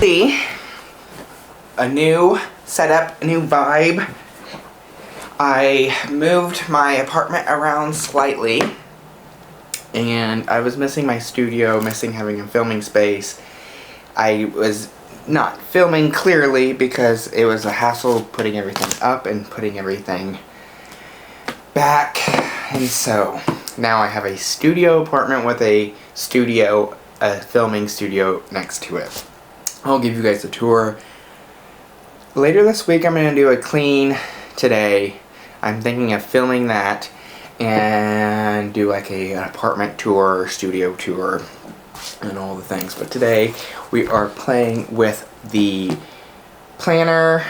See, a new setup, a new vibe. I moved my apartment around slightly, and I was missing my studio, missing having a filming space. I was not filming clearly because it was a hassle putting everything up and putting everything back, and so now I have a studio apartment with a studio, a filming studio next to it. I'll give you guys a tour. Later this week I'm going to do a clean today. I'm thinking of filming that and do like an apartment tour, studio tour, and all the things. But today we are playing with the planner,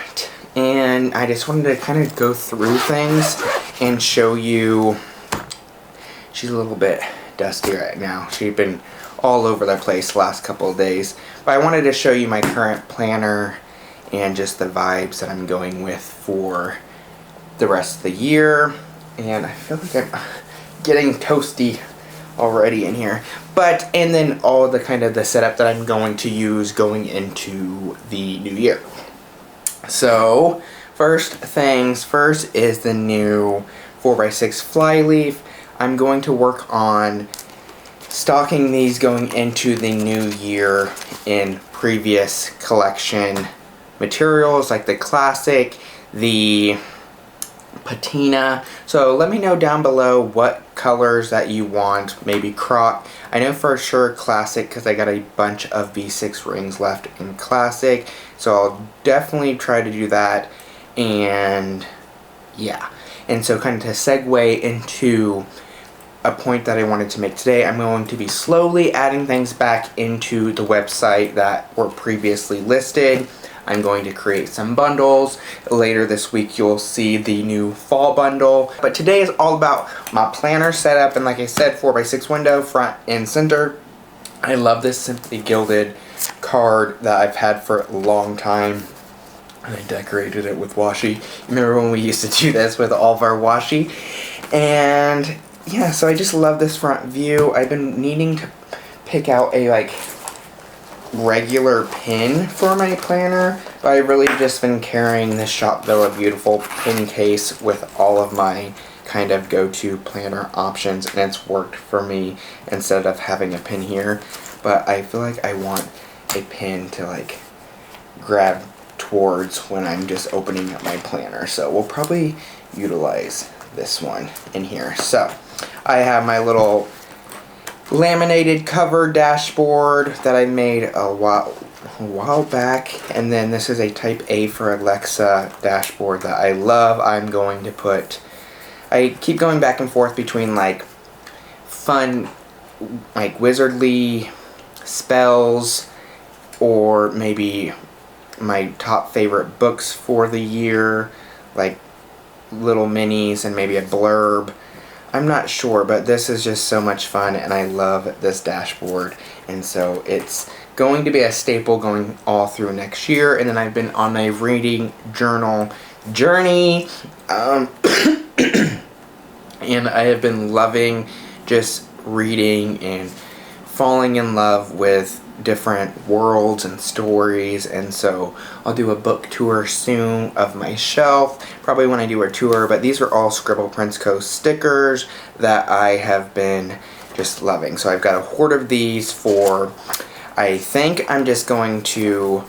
and I just wanted to kind of go through things and show you. She's a little bit dusty right now. She's been all over the place the last couple of days. But I wanted to show you my current planner and just the vibes that I'm going with for the rest of the year. And I feel like I'm getting toasty already in here. And then all the kind of the setup that I'm going to use going into the new year. So first things first is the new 4x6 flyleaf. I'm going to work on stocking these going into the new year in previous collection materials like the classic, the patina. So let me know down below what colors that you want, maybe croc. I know for sure classic because I got a bunch of V6 rings left in classic, so I'll definitely try to do that. And yeah, and so kind of to segue into a point that I wanted to make today, I'm going to be slowly adding things back into the website that were previously listed. I'm going to create some bundles. Later this week you'll see the new fall bundle. But today is all about my planner setup, and like I said, 4x6 window, front and center. I love this Simply Gilded card that I've had for a long time. I decorated it with washi. Remember when we used to do this with all of our washi? And yeah, so I just love this front view. I've been needing to pick out a regular pin for my planner, but I've really just been carrying this Shop Villa Beautiful pin case with all of my kind of go-to planner options, and it's worked for me instead of having a pin here. But I feel like I want a pin to grab towards when I'm just opening up my planner, so we'll probably utilize this one in here. So I have my little laminated cover dashboard that I made a while back, and then this is a Type A for Alexa dashboard that I love. I'm going to put, I keep going back and forth between fun wizardly spells or maybe my top favorite books for the year, like little minis and maybe a blurb. I'm not sure, but this is just so much fun, and I love this dashboard, and so it's going to be a staple going all through next year. And then I've been on a reading journal journey, and I have been loving just reading and falling in love with different worlds and stories, and so I'll do a book tour soon of my shelf, probably when I do a tour. But these are all Scribble Prince Co. stickers that I have been just loving. So I've got a hoard of these for, I think I'm just going to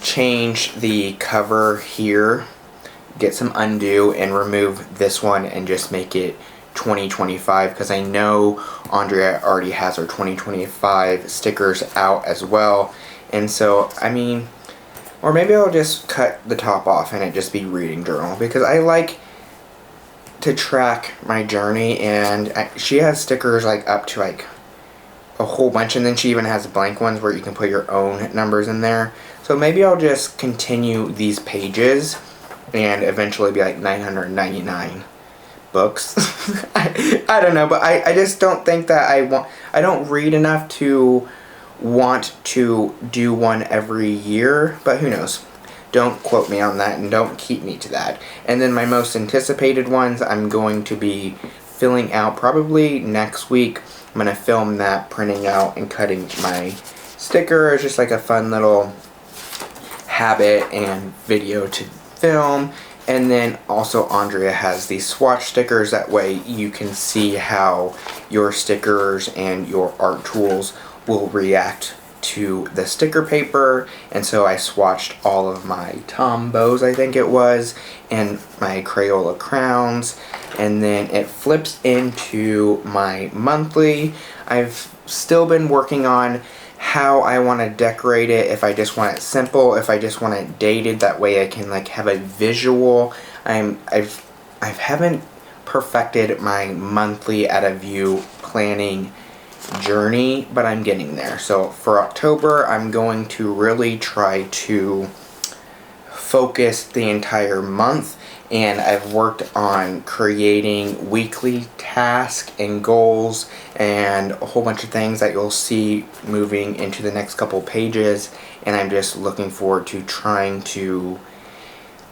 change the cover here, get some undo and remove this one and just make it 2025, because I know Andrea already has her 2025 stickers out as well. And so, I mean, or maybe I'll just cut the top off and it just be reading journal, because I like to track my journey. And she has stickers up to a whole bunch, and then she even has blank ones where you can put your own numbers in there. So maybe I'll just continue these pages and eventually be 999 books. I don't know, but I just don't think that I don't read enough to want to do one every year, but who knows. Don't quote me on that, and don't keep me to that. And then my most anticipated ones I'm going to be filling out probably next week. I'm going to film that, printing out and cutting my sticker. It's just a fun little habit and video to film. And then also Andrea has these swatch stickers. That way you can see how your stickers and your art tools will react to the sticker paper. And so I swatched all of my Tombows, I think it was, and my Crayola crowns. And then it flips into my monthly. I've still been working on how I want to decorate it, if I just want it simple, if I just want it dated, that way I can like have a visual. I haven't perfected my monthly at a view planning journey, but I'm getting there. So for October, I'm going to really try to focus the entire month, and I've worked on creating weekly tasks and goals and a whole bunch of things that you'll see moving into the next couple pages, and I'm just looking forward to trying to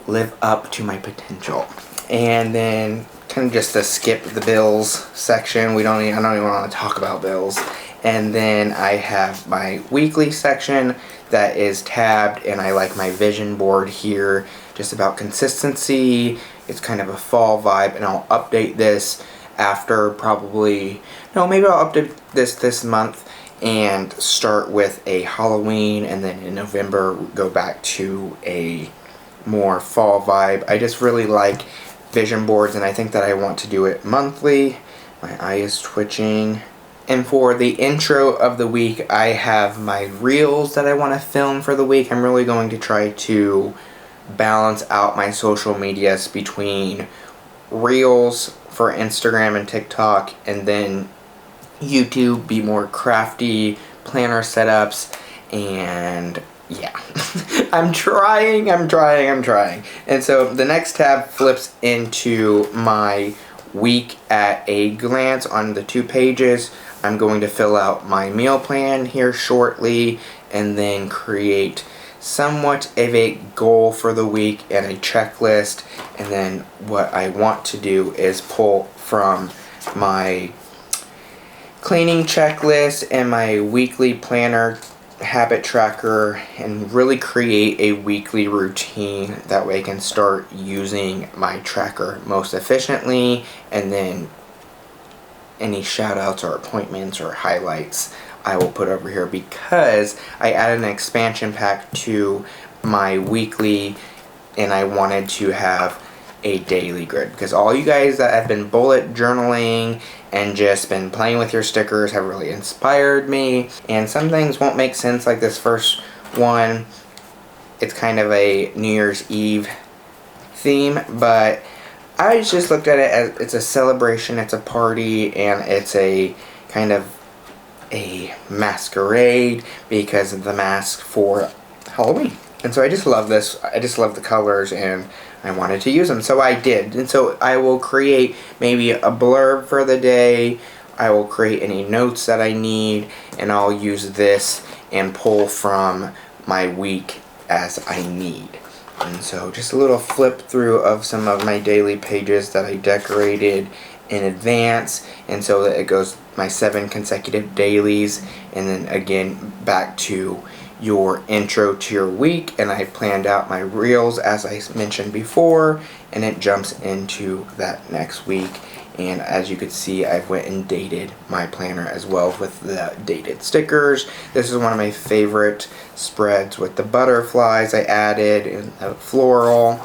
live up to my potential. And then kind of just to skip the bills section, I don't even want to talk about bills. And then I have my weekly section that is tabbed, and I like my vision board here, just about consistency. It's kind of a fall vibe, and I'll update this after maybe I'll update this month and start with a Halloween, and then in November go back to a more fall vibe. I just really like vision boards, and I think that I want to do it monthly. My eye is twitching. And for the intro of the week, I have my reels that I want to film for the week. I'm really going to try to balance out my social medias between reels for Instagram and TikTok, and then YouTube, be more crafty planner setups, and yeah. I'm trying. And so the next tab flips into my week at a glance on the 2 pages. I'm going to fill out my meal plan here shortly, and then create somewhat of a goal for the week and a checklist. And then what I want to do is pull from my cleaning checklist and my weekly planner habit tracker and really create a weekly routine. That way I can start using my tracker most efficiently, and then any shout outs or appointments or highlights I will put over here, because I added an expansion pack to my weekly and I wanted to have a daily grid, because all you guys that have been bullet journaling and just been playing with your stickers have really inspired me. And some things won't make sense, like this first one. It's kind of a New Year's Eve theme, but I just looked at it as it's a celebration, it's a party, and it's a kind of a masquerade because of the mask for Halloween. And so I just love this. I just love the colors, and I wanted to use them, so I did. And so I will create maybe a blurb for the day. I will create any notes that I need, and I'll use this and pull from my week as I need. And so just a little flip through of some of my daily pages that I decorated in advance, and so that it goes my 7 consecutive dailies, and then again back to your intro to your week. And I planned out my reels as I mentioned before, and it jumps into that next week. And as you could see, I've went and dated my planner as well with the dated stickers. This is one of my favorite spreads with the butterflies I added and the floral,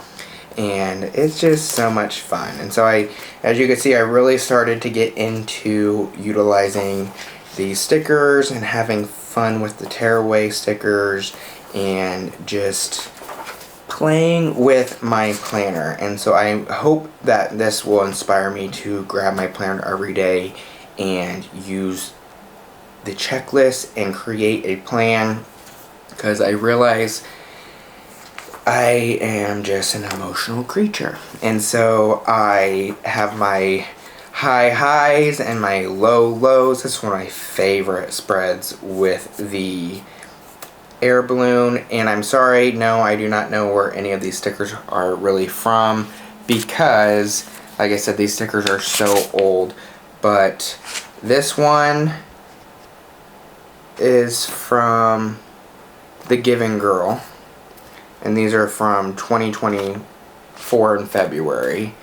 and it's just so much fun. And so as you can see, I really started to get into utilizing these stickers and having fun with the tearaway stickers and just playing with my planner. And so I hope that this will inspire me to grab my planner every day and use the checklist and create a plan, because I realize I am just an emotional creature. And so I have my high highs and my low lows. This is one of my favorite spreads with the air balloon. And I'm sorry, no, I do not know where any of these stickers are really from, because like I said, these stickers are so old. But this one is from The Giving Girl, and these are from 2024 in February.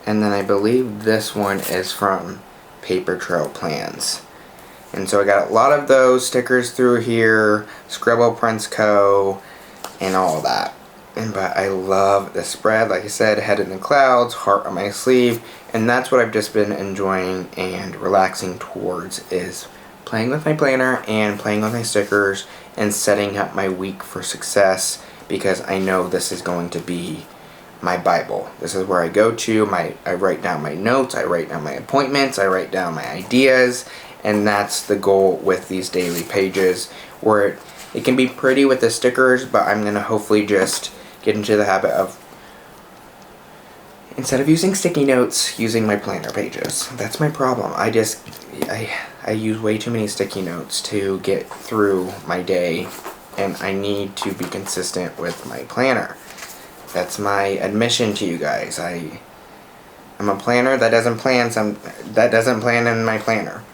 And then I believe this one is from Paper Trail Plans. And so I got a lot of those stickers through here, Scribble Prints Co. and all of that. But I love the spread, like I said, Head in the Clouds, Heart on my sleeve, and that's what I've just been enjoying and relaxing towards, is playing with my planner and playing with my stickers and setting up my week for success, because I know this is going to be my Bible. This is where I go to, I write down my notes, I write down my appointments, I write down my ideas, and that's the goal with these daily pages, where it can be pretty with the stickers, but I'm going to hopefully just get into the habit of, instead of using sticky notes, using my planner pages. That's my problem. I use way too many sticky notes to get through my day, and I need to be consistent with my planner. That's my admission to you guys. I'm a planner that doesn't plan in my planner.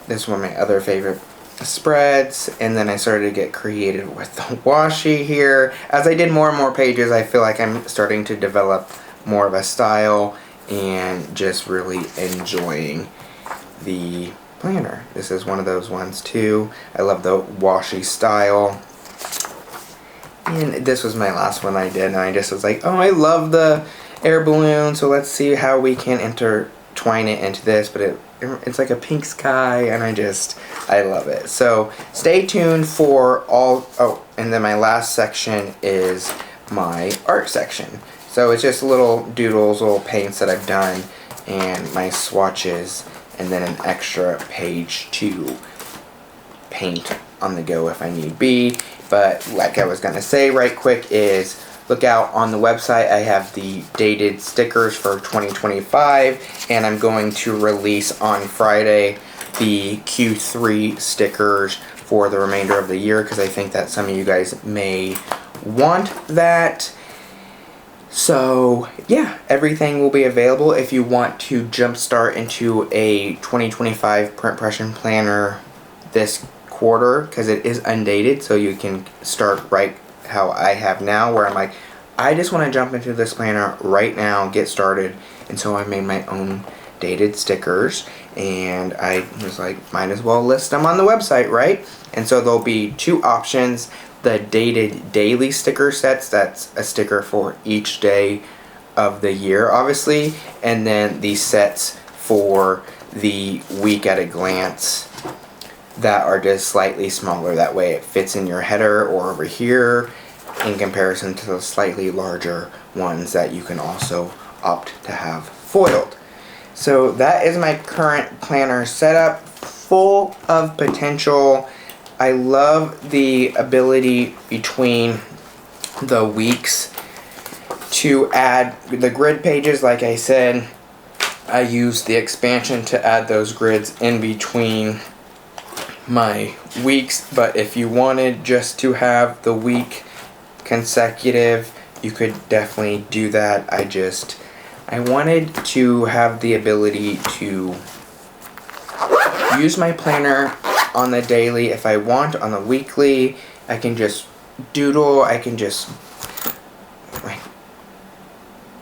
This is one of my other favorite spreads, and then I started to get creative with the washi here. As I did more and more pages, I feel like I'm starting to develop more of a style and just really enjoying the planner. This is one of those ones too. I love the washi style. And this was my last one I did, and I just was like, oh, I love the air balloon, so let's see how we can intertwine it into this, but it's like a pink sky, and I love it. So stay tuned for and then my last section is my art section. So it's just little doodles, little paints that I've done, and my swatches, and then an extra page to paint on the go if I need be. But like I was gonna say right quick is, look out on the website. I have the dated stickers for 2025, and I'm going to release on Friday the Q3 stickers for the remainder of the year, because I think that some of you guys may want that. So yeah, everything will be available if you want to jumpstart into a 2025 print impression planner this quarter, because it is undated, so you can start right how I have now, where I'm like, I just want to jump into this planner right now, get started. And so I made my own dated stickers, and I was like, might as well list them on the website, right? And so there'll be two options: the dated daily sticker sets, that's a sticker for each day of the year obviously, and then the sets for the week at a glance that are just slightly smaller. That way it fits in your header or over here, in comparison to the slightly larger ones that you can also opt to have foiled. So that is my current planner setup, full of potential. I love the ability between the weeks to add the grid pages. Like I said, I use the expansion to add those grids in between my weeks, but if you wanted just to have the week consecutive, you could definitely do that. I wanted to have the ability to use my planner on the daily if I want. On the weekly, I can just doodle, I can just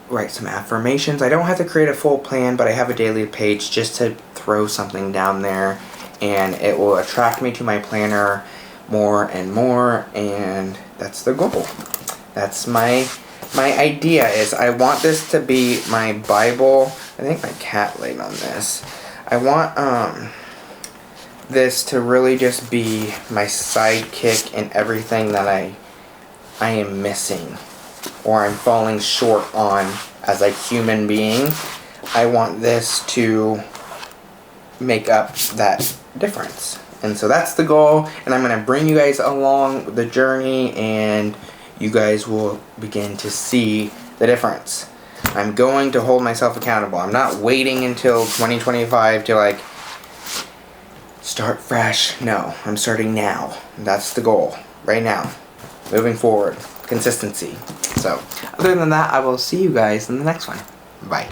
write some affirmations. I don't have to create a full plan, but I have a daily page just to throw something down there, and it will attract me to my planner more and more, and that's the goal. That's my idea, is I want this to be my Bible. I think my cat laid on this. I want this to really just be my sidekick in everything that I am missing or I'm falling short on as a human being. I want this to make up that difference. And so that's the goal, and I'm going to bring you guys along the journey, and you guys will begin to see the difference. I'm going to hold myself accountable. I'm not waiting until 2025 to like start fresh. No, I'm starting now. That's the goal right now. Moving forward. Consistency. So, other than that, I will see you guys in the next one. Bye.